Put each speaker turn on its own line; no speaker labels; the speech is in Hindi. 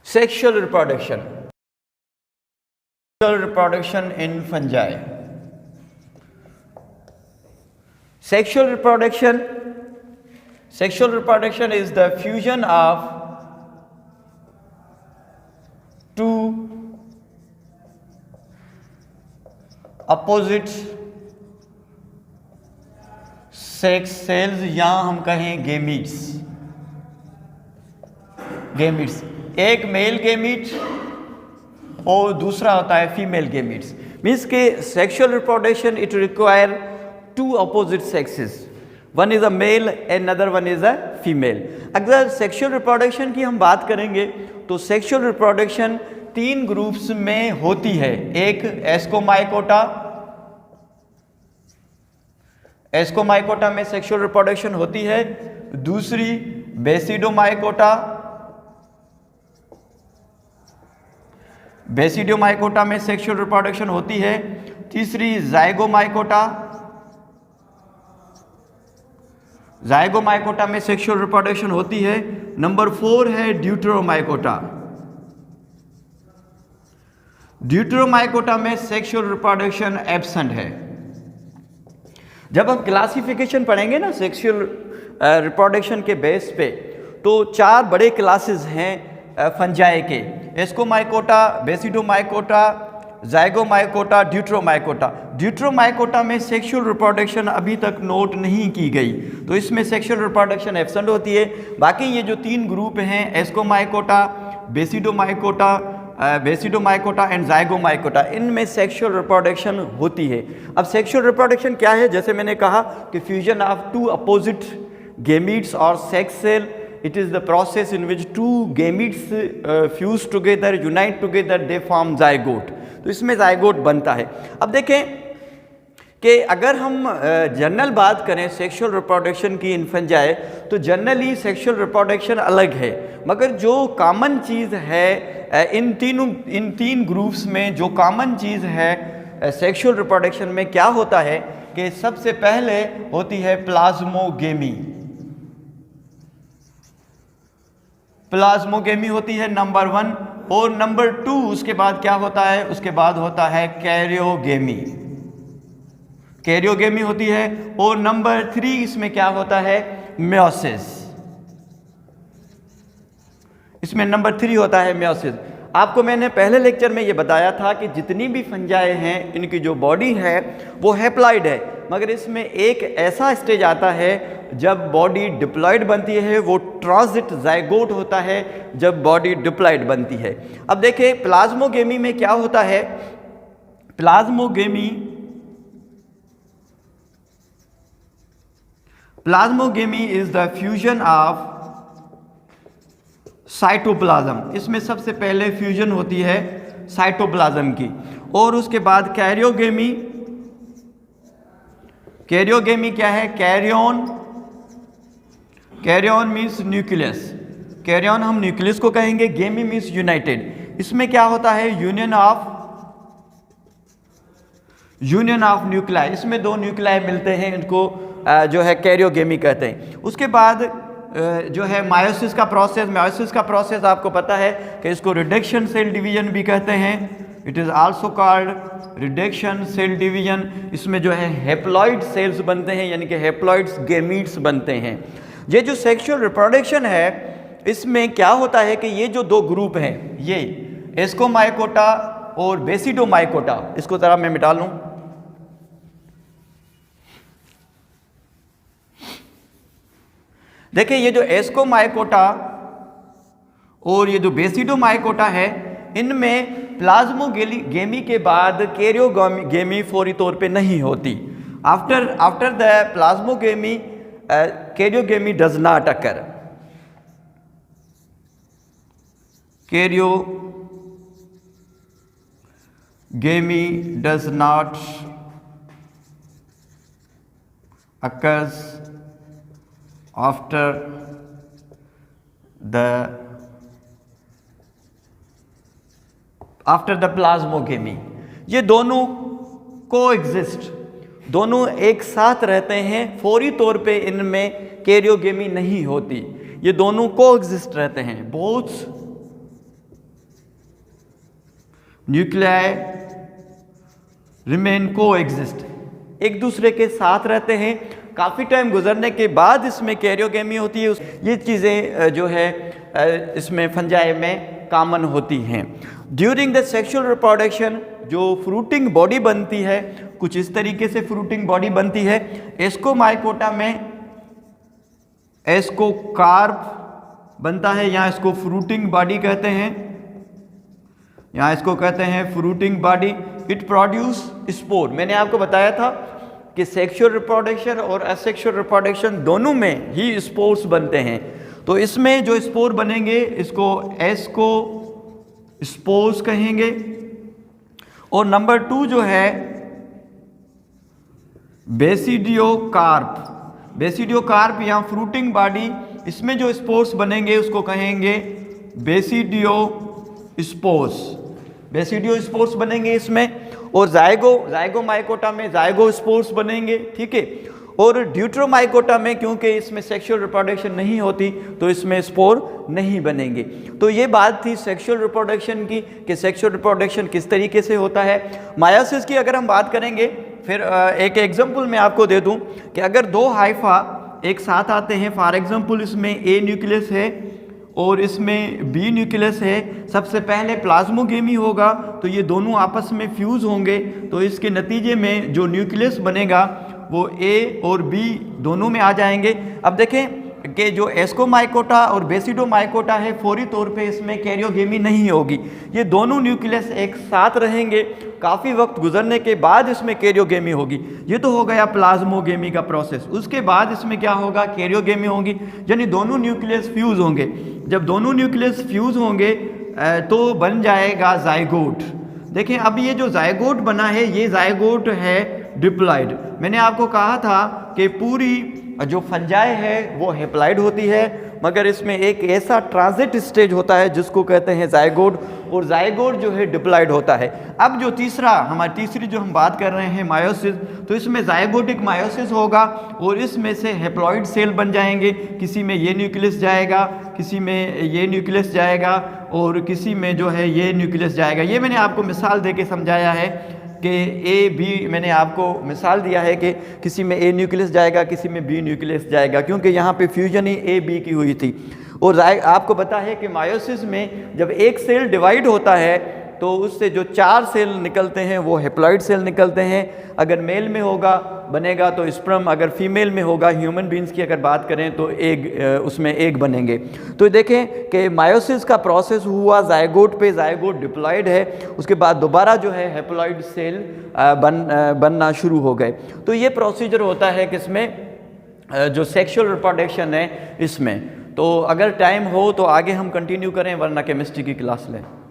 Sexual reproduction. Sexual reproduction in fungi. Sexual reproduction is the fusion of two opposite sex cells या हम कहें गेमीट्स। एक मेल गेमीट और दूसरा होता है फीमेल गेमीट्स। मीन्स के sexual reproduction it require to opposite sexes, one is a male and other one is a female. अगर सेक्सुअल रिप्रोडक्शन की हम बात करेंगे तो सेक्सुअल रिप्रोडक्शन 3 ग्रुप्स में होती है। एक एस्कोमाइकोटा में सेक्सुअल रिप्रोडक्शन होती है, दूसरी बेसिडोमाइकोटा में सेक्सुअल रिप्रोडक्शन होती है, तीसरी जाइगोमाइकोटा में सेक्सुअल रिप्रोडक्शन होती है, नंबर 4 है ड्यूटेरोमाइकोटा में सेक्सुअल रिप्रोडक्शन एब्सेंट है। जब हम क्लासिफिकेशन पढ़ेंगे ना सेक्सुअल रिप्रोडक्शन के बेस पे, तो 4 बड़े क्लासेस हैं फंजाई के: एस्कोमाइकोटा, बेसिडोमाइकोटा, जाइगोमाइकोटा, ड्यूटेरोमाइकोटा। ड्यूटेरोमाइकोटा में सेक्सुअल रिप्रोडक्शन अभी तक नोट नहीं की गई, तो इसमें सेक्सुअल रिप्रोडक्शन एब्सेंट होती है। बाकी ये जो 3 ग्रुप हैं एस्कोमाइकोटा, बेसिडोमाइकोटा एंड जाइगोमाइकोटा, इनमें सेक्सुअल रिप्रोडक्शन होती है। अब सेक्सुअल रिप्रोडक्शन क्या है? जैसे मैंने कहा कि फ्यूजन ऑफ 2 अपोजिट गेमीट्स और sex cell, it is the process in which 2 gametes fuse together, unite together, they form zygote. तो इसमें जाइगोट बनता है। अब देखें कि अगर हम जनरल बात करें सेक्सुअल रिप्रोडक्शन की इन फंजाई, तो जनरली सेक्सुअल रिप्रोडक्शन अलग है, मगर जो कॉमन चीज़ है इन 3 ग्रुप्स में, जो कॉमन चीज़ है सेक्सुअल रिप्रोडक्शन में, क्या होता है कि सबसे पहले होती है प्लाज्मोगेमी होती है नंबर 1, और नंबर 2 उसके बाद क्या होता है? उसके बाद होता है कैरियोगेमी होती है, और नंबर 3 इसमें क्या होता है? मेयोसिस। इसमें नंबर 3 होता है मेयोसिस। आपको मैंने पहले लेक्चर में ये बताया था कि जितनी भी फंजाई हैं इनकी जो बॉडी है वो हैप्लॉइड है, मगर इसमें एक ऐसा स्टेज आता है जब बॉडी डिप्लॉइड बनती है, वो ट्रांजिट जाइगोट होता है जब बॉडी डिप्लॉइड बनती है। अब देखिए प्लाज्मोगेमी में क्या होता है? Plasmogamy is the fusion of cytoplasm. इसमें सबसे पहले फ्यूजन होती है साइटोप्लाज्म की, और उसके बाद कैरियोगेमी क्या है? कैरियन मीन्स न्यूक्लियस, कैरियन हम न्यूक्लियस को कहेंगे, गेमी मीन्स यूनाइटेड। इसमें क्या होता है? Union of nuclei. इसमें 2 न्यूक्लियाई मिलते हैं, इनको जो है कैरियोगेमी कहते हैं। उसके बाद जो है मायोसिस का प्रोसेस आपको पता है कि इसको रिडक्शन सेल डिवीजन भी कहते हैं। It is also called reduction cell division. इसमें जो है हैप्लॉइड सेल्स बनते हैं, यानी कि हैप्लॉइड्स गेमीट्स बनते हैं। ये जो सेक्सुअल रिप्रोडक्शन है इसमें क्या होता है कि ये जो 2 ग्रुप हैं, ये एस्कोमाइकोटा और बेसिडोमाइकोटा, इसको ज़रा मैं मिटा लूँ। देखिए ये जो एस्कोमाइकोटा और ये जो बेसिडोमाइकोटा है, इनमें प्लाज्मोगेमी के बाद कैरियोगेमी फौरी तौर पे नहीं होती। After the plasmogamy karyogamy does not occur. Karyogamy does not occurs after the plasmogamy. ये दोनों कोएग्जिस्ट, दोनों एक साथ रहते हैं, फौरी तौर पे इनमें कैरियोगेमी नहीं होती, ये दोनों कोएग्जिस्ट रहते हैं। बोथ न्यूक्लियाई रिमेन कोएग्जिस्ट, एक दूसरे के साथ रहते हैं। काफ़ी टाइम गुजरने के बाद इसमें कैरियोगेमी होती है। ये चीज़ें जो है इसमें फंजाई में कॉमन होती हैं। ड्यूरिंग द सेक्सुअल रिप्रोडक्शन जो फ्रूटिंग बॉडी बनती है, कुछ इस तरीके से फ्रूटिंग बॉडी बनती है। एस्कोमाइकोटा में एस्कोकार्प बनता है, यहाँ इसको फ्रूटिंग बॉडी कहते हैं, यहाँ इसको कहते हैं fruiting body. It produce spore. मैंने आपको बताया था कि सेक्सुअल रिप्रोडक्शन और असेक्सुअल रिप्रोडक्शन दोनों में ही स्पोर्स बनते हैं। तो इसमें जो स्पोर बनेंगे इसको एस्को स्पोर्स कहेंगे। और नंबर 2 जो है बेसिडियोकार्प, बेसिडियोकार्प या फ्रूटिंग बॉडी, इसमें जो स्पोर्स बनेंगे उसको कहेंगे बेसिडियोस्पोर्स, बेसिडियोस्पोर्स बनेंगे इसमें। और जाइगोमाइकोटा में जाइगोस्पोर्स बनेंगे, ठीक है। और ड्यूट्रोमाइकोटा में क्योंकि इसमें सेक्सुअल रिप्रोडक्शन नहीं होती तो इसमें स्पोर नहीं बनेंगे। तो ये बात थी सेक्सुअल रिप्रोडक्शन की कि सेक्सुअल रिप्रोडक्शन किस तरीके से होता है। मायोसिस की अगर हम बात करेंगे, फिर एक एग्जांपल मैं आपको दे दूं कि अगर 2 हाइफा एक साथ आते हैं, फॉर एग्जांपल इसमें ए न्यूक्लियस है और इसमें बी न्यूक्लियस है, सबसे पहले प्लाज्मोगेमी होगा तो ये दोनों आपस में फ्यूज़ होंगे, तो इसके नतीजे में जो न्यूक्लियस बनेगा वो ए और बी दोनों में आ जाएंगे। अब देखें कि जो एस्कोमाइकोटा और बेसिडोमाइकोटा है, फौरी तौर पे इसमें कैरियोगेमी नहीं होगी, ये दोनों न्यूक्लियस एक साथ रहेंगे। काफ़ी वक्त गुजरने के बाद इसमें कैरियोगेमी होगी। ये तो हो गया प्लाज्मोगेमी का प्रोसेस। उसके बाद इसमें क्या होगा, कैरियोगेमी होगी, यानी दोनों न्यूक्लियस फ्यूज़ होंगे। जब दोनों न्यूक्लियस फ्यूज़ होंगे तो बन जाएगा जाइगोट। देखें अब ये जो जाइगोट बना है ये जाइगोट है डिप्लॉइड। मैंने आपको कहा था कि पूरी जो फंजाई है वो हेप्लॉइड होती है, मगर इसमें एक ऐसा ट्रांजिट स्टेज होता है जिसको कहते हैं जाइगोट, और जाइगोट जो है डिप्लॉइड होता है। अब जो तीसरी जो हम बात कर रहे हैं मायोसिस, तो इसमें जाइगोटिक मायोसिस होगा और इसमें से हेप्लॉइड सेल बन जाएंगे। किसी में ये न्यूक्लियस जाएगा, किसी में ये न्यूक्लियस जाएगा और किसी में जो है ये न्यूक्लियस जाएगा। ये मैंने आपको मिसाल दे के समझाया है कि ए बी, मैंने आपको मिसाल दिया है कि किसी में ए न्यूक्लियस जाएगा, किसी में बी न्यूक्लियस जाएगा, क्योंकि यहाँ पे फ्यूजन ही ए बी की हुई थी। और आपको पता है कि मायोसिस में जब एक सेल डिवाइड होता है तो उससे जो 4 सेल निकलते हैं वो हेप्लॉइड सेल निकलते हैं। अगर मेल में होगा बनेगा तो स्पर्म, अगर फीमेल में होगा, ह्यूमन बींग्स की अगर बात करें तो एग, उसमें एग बनेंगे। तो देखें कि मायोसिस का प्रोसेस हुआ जाइगोट पे, जाइगोट डिप्लॉइड है, उसके बाद दोबारा जो है हेप्लॉइड सेल बनना शुरू हो गए। तो ये प्रोसीजर होता है किसमें, जो सेक्सुअल रिप्रोडक्शन है इसमें। तो अगर टाइम हो तो आगे हम कंटिन्यू करें, वरना केमिस्ट्री की क्लास लें।